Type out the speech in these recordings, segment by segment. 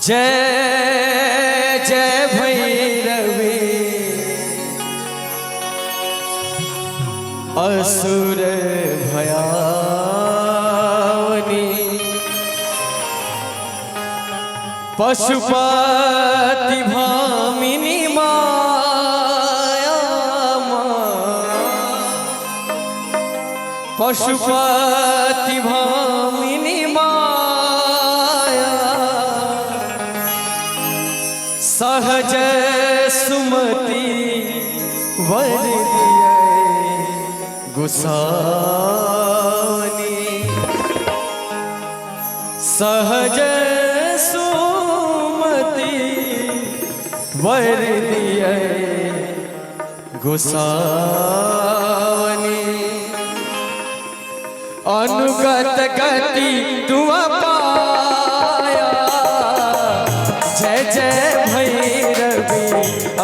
जय जय भैरवी असुर भयावनी पशुपति भामिनी माया पशुपति भामिनी माया सहज सुमति वर दिए गुसावनी सहज सुमति वर दिए गुसावनी अनुगत गति दुआ पाया जय जय भैरवी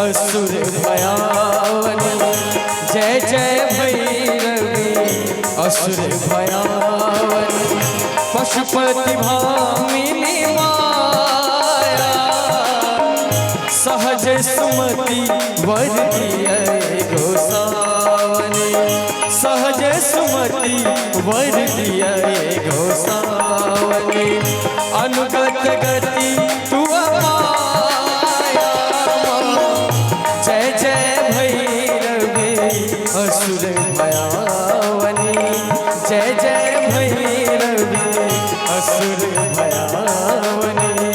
असुर भयावनी जय जय भैरवी असुर भयावनी पशुपति भामिनी माया सहज सुमति वर दिए गोसावनी सहज सुमति वर दिए गोसावनी अनुगत गति तू पाया जय जय भैरवी असुर भयावनी जय जय भैरवी असुर भयावनी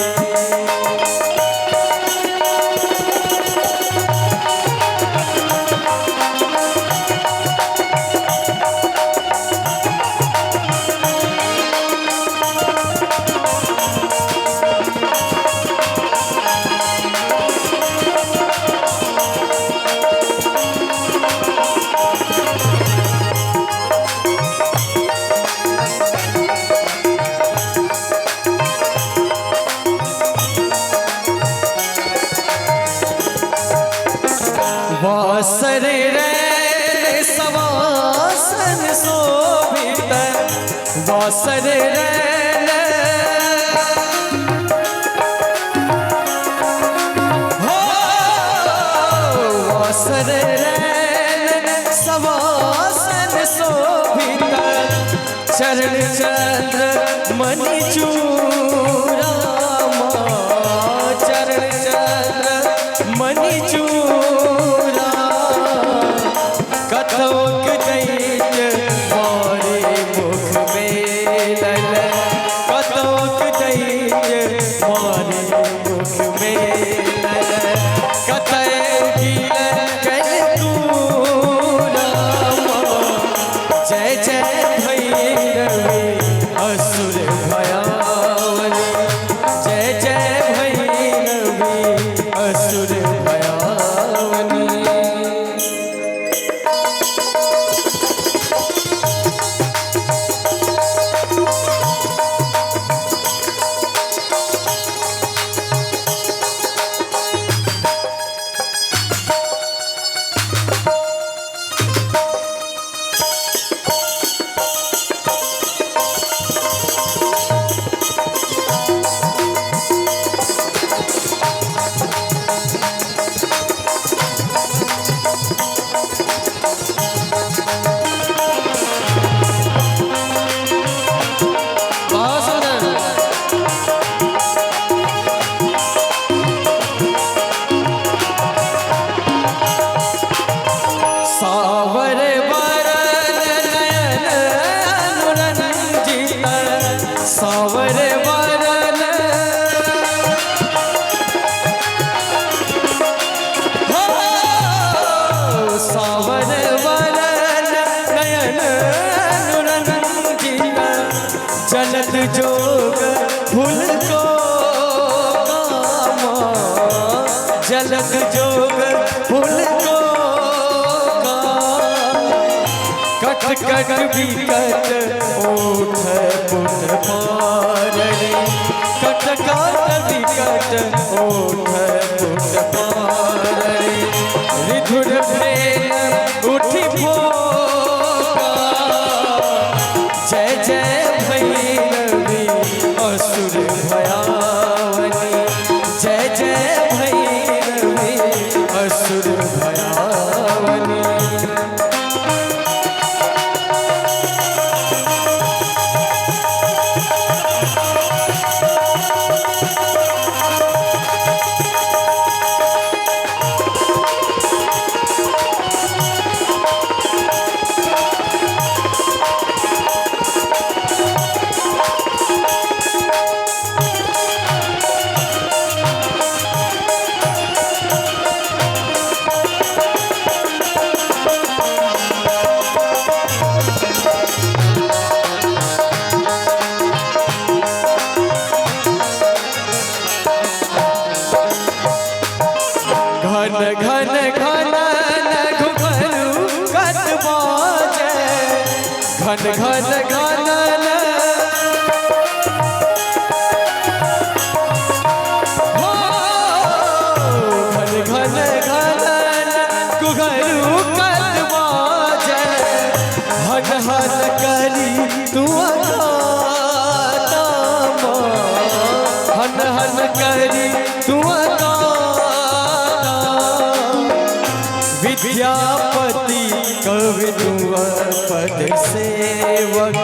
वासर रैन सवासन शोभित वासर रैन हो वासर रैन सवासन शोभित चरण चंद्र मणि चूड़ा चरण चंद्र मणि चूड़ा कथोक दैत्य मोरे मुख में लल कथोक दैत्य मोरे मुख में लल कथय गिल कर तूरा जय जय भैरवी असुर भयावनी जय जय भैरवी असुर भयावनी सावर वरन नयन अनुरंजित सावर वरन हो सावर वरन नयन अनुरंजित जलद जोग फूल को जलद जोग फूल को कट कट विकट ओठ पुट पारणी कट कट विकट ओठ पुट पारणी रिधुर प्रेम उठी भोगा जय जय भैरवी असुर भयावनी करी तू विद्यापति कवि तुआ पद सेवक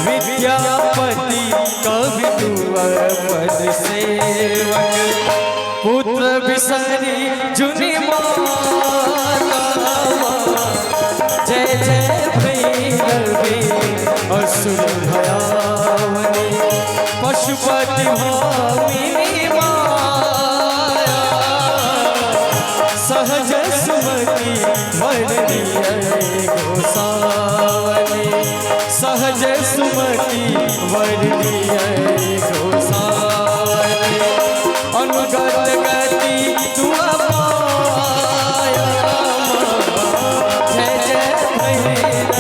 विद्यापति कवि तुआ पद सेवक पुत्र बिसरी जुनि माता जय जय भैरवी असुर भयावनी पशुपति भामिनी माया सहज सुमति वरदिय गोसावनी सहज सुमति वरदिय गोसावनी अनुगत गति तू पाया जय जय भैरवी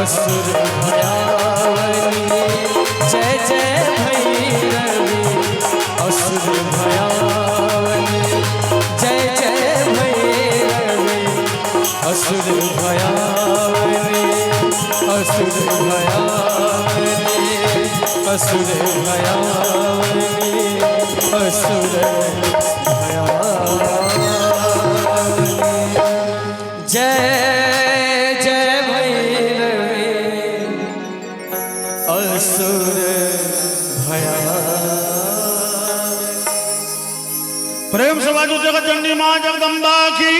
असुर भयावनी जय जय भैरवी असुर भयावनी जय जय भैरवी असुर भयावनी असुर भयावनी असुर भयावनी असुर भयावनी जय जय भैरवी असुर भयावनी। प्रेम से बाजू जगत जननी मां जगदम्बा की।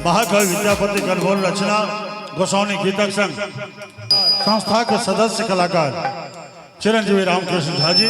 महाकवि विद्यापति गणगौर रचना गोसाउनी गीतक संघ संस्था के सदस्य कलाकार चिरंजीवी रामकृष्ण झा जी।